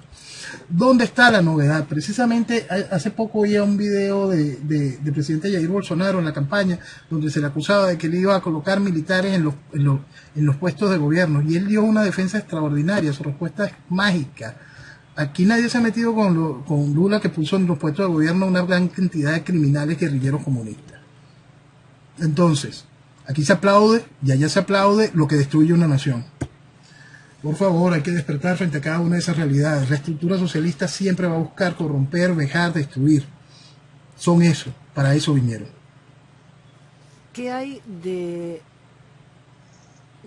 ¿Dónde está la novedad? Precisamente hace poco oía un video de presidente Jair Bolsonaro en la campaña, donde se le acusaba de que él iba a colocar militares en los puestos de gobierno, y él dio una defensa extraordinaria, su respuesta es mágica. Aquí nadie se ha metido con Lula, que puso en los puestos de gobierno una gran cantidad de criminales guerrilleros comunistas. Entonces, aquí se aplaude y allá se aplaude lo que destruye una nación. Por favor, hay que despertar frente a cada una de esas realidades. La estructura socialista siempre va a buscar corromper, vejar, destruir. Son eso, para eso vinieron. ¿Qué hay de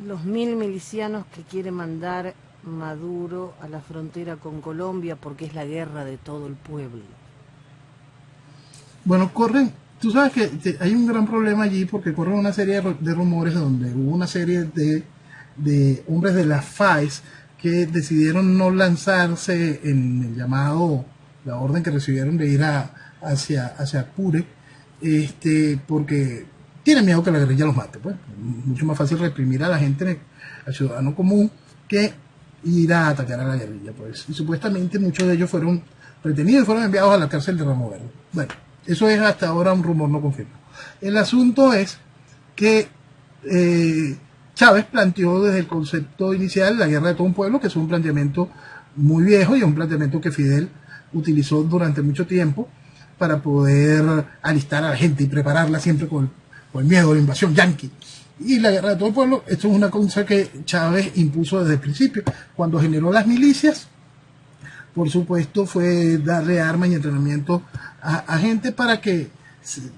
los 1000 milicianos que quiere mandar Maduro a la frontera con Colombia porque es la guerra de todo el pueblo? Bueno, tú sabes que hay un gran problema allí porque corren una serie de rumores donde hubo una serie de hombres de las FAES que decidieron no lanzarse en el llamado, la orden que recibieron de ir hacia Apure, porque tienen miedo que la guerrilla los mate, pues. Mucho más fácil reprimir a la gente, al ciudadano común, que ir a atacar a la guerrilla, pues. Y supuestamente muchos de ellos fueron retenidos y fueron enviados a la cárcel de Ramo Verde. Bueno, eso es hasta ahora un rumor no confirmado. El asunto es que Chávez planteó desde el concepto inicial la guerra de todo un pueblo, que es un planteamiento muy viejo y es un planteamiento que Fidel utilizó durante mucho tiempo, para poder alistar a la gente y prepararla siempre con el miedo a la invasión yanqui. Y la guerra de todo el pueblo, esto es una cosa que Chávez impuso desde el principio. Cuando generó las milicias, por supuesto, fue darle armas y entrenamiento a gente para que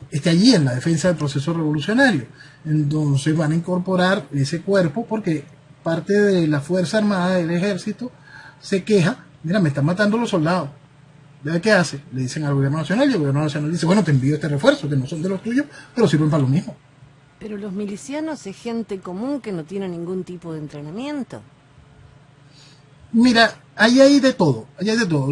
esté allí en la defensa del proceso revolucionario. Entonces van a incorporar ese cuerpo porque parte de la Fuerza Armada del Ejército se queja, mira, me están matando los soldados. ¿Qué hace? Le dicen al gobierno nacional y el gobierno nacional dice, bueno, te envío este refuerzo, que no son de los tuyos, pero sirven para lo mismo. Pero los milicianos es gente común que no tiene ningún tipo de entrenamiento. Mira, ahí hay de todo,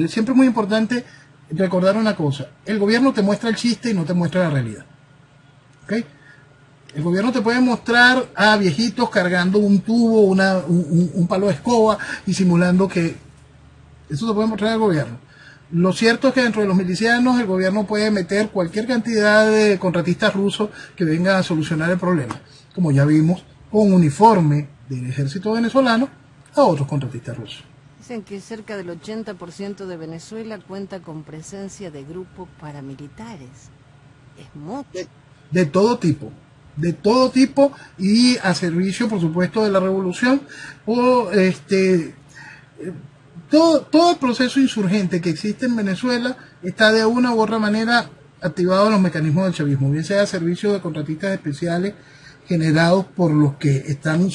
Siempre es muy importante recordar una cosa. El gobierno te muestra el chiste y no te muestra la realidad. ¿Ok? El gobierno te puede mostrar a viejitos cargando un tubo, un palo de escoba y simulando que... Eso te puede mostrar el gobierno. Lo cierto es que dentro de los milicianos el gobierno puede meter cualquier cantidad de contratistas rusos que vengan a solucionar el problema, como ya vimos con uniforme del ejército venezolano a otros contratistas rusos. Dicen que cerca del 80% de Venezuela cuenta con presencia de grupos paramilitares. Es mucho. De todo tipo y a servicio, por supuesto, de la revolución o todo el proceso insurgente que existe en Venezuela está de una u otra manera activado en los mecanismos del chavismo, bien sea a servicio de contratistas especiales generados por los que están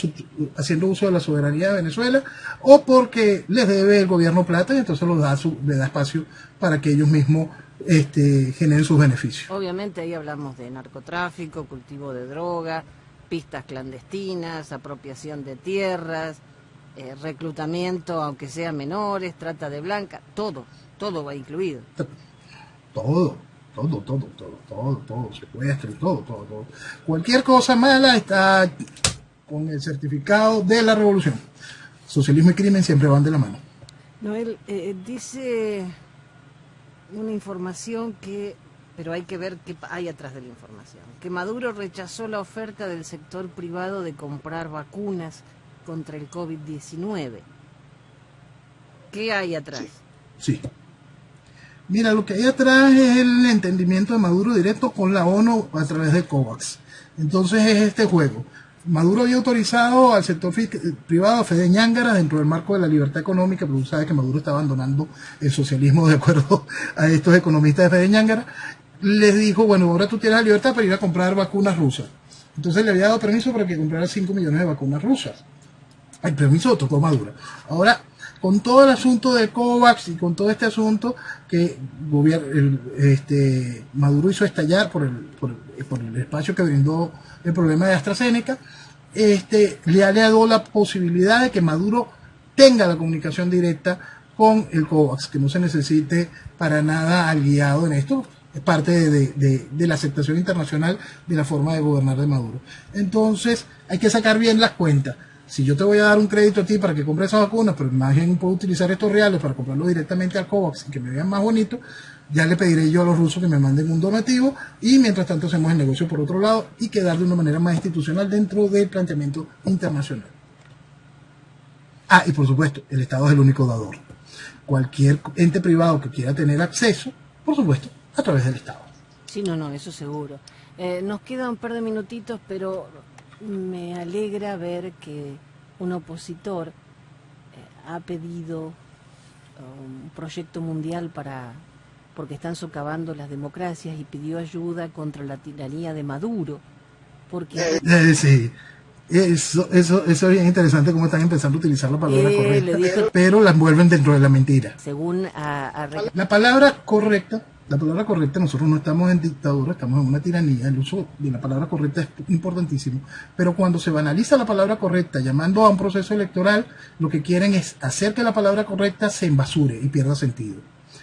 haciendo uso de la soberanía de Venezuela o porque les debe el gobierno plata y entonces le da espacio para que ellos mismos generen sus beneficios. Obviamente ahí hablamos de narcotráfico, cultivo de droga, pistas clandestinas, apropiación de tierras, reclutamiento, aunque sea menores, trata de blanca, todo va incluido. Todo, secuestro, todo. Cualquier cosa mala está con el certificado de la revolución. Socialismo y crimen siempre van de la mano. Noel, dice una información pero hay que ver qué hay atrás de la información, que Maduro rechazó la oferta del sector privado de comprar vacunas contra el COVID-19. ¿Qué hay atrás? Sí. Mira, lo que hay atrás es el entendimiento de Maduro directo con la ONU a través de COVAX. Entonces es este juego. Maduro había autorizado al sector privado a Fede Ñángara dentro del marco de la libertad económica, pero tú sabes que Maduro está abandonando el socialismo de acuerdo a estos economistas de Fede Ñángara. Les dijo, bueno, ahora tú tienes la libertad para ir a comprar vacunas rusas. Entonces le había dado permiso para que comprara 5 millones de vacunas rusas. El permiso tocó Maduro. Ahora, con todo el asunto de COVAX y con todo este asunto que Maduro hizo estallar por el espacio que brindó el problema de AstraZeneca, le ha dado la posibilidad de que Maduro tenga la comunicación directa con el COVAX, que no se necesite para nada al guiado en esto. Es parte de la aceptación internacional de la forma de gobernar de Maduro. Entonces, hay que sacar bien las cuentas. Si yo te voy a dar un crédito a ti para que compres esas vacunas, pero más bien puedo utilizar estos reales para comprarlo directamente al COVAX y que me vean más bonito, ya le pediré yo a los rusos que me manden un donativo y mientras tanto hacemos el negocio por otro lado y quedar de una manera más institucional dentro del planteamiento internacional. Ah, y por supuesto, el Estado es el único dador. Cualquier ente privado que quiera tener acceso, por supuesto, a través del Estado. Sí, no, eso seguro. Nos queda un par de minutitos, pero me alegra ver que un opositor ha pedido un proyecto mundial porque están socavando las democracias y pidió ayuda contra la tiranía de Maduro. Porque sí. Eso es bien interesante cómo están empezando a utilizar la palabra correcta, pero la envuelven dentro de la mentira. Según la palabra correcta, nosotros no estamos en dictadura, estamos en una tiranía. El uso de la palabra correcta es importantísimo, pero cuando se banaliza la palabra correcta llamando a un proceso electoral, lo que quieren es hacer que la palabra correcta se embasure y pierda sentido.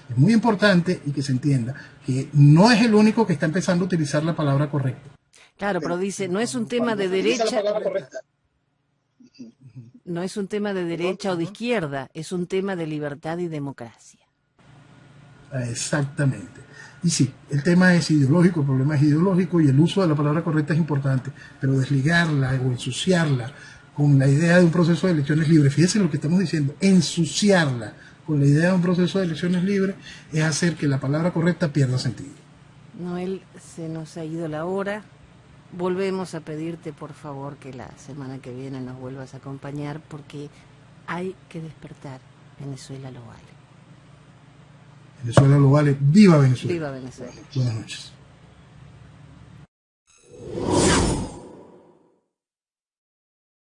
Es muy importante y que se entienda que no es el único que está empezando a utilizar la palabra correcta. Claro, pero dice, no es un tema de derecha, no es un tema de derecha o de izquierda, es un tema de libertad y democracia. Exactamente. Y sí, el tema es ideológico, el problema es ideológico y el uso de la palabra correcta es importante, pero desligarla o ensuciarla con la idea de un proceso de elecciones libres, fíjense lo que estamos diciendo, ensuciarla con la idea de un proceso de elecciones libres es hacer que la palabra correcta pierda sentido. Noel, se nos ha ido la hora. Volvemos a pedirte, por favor, que la semana que viene nos vuelvas a acompañar, porque hay que despertar. Venezuela lo vale. Venezuela lo vale. ¡Viva Venezuela! Viva Venezuela. Buenas noches.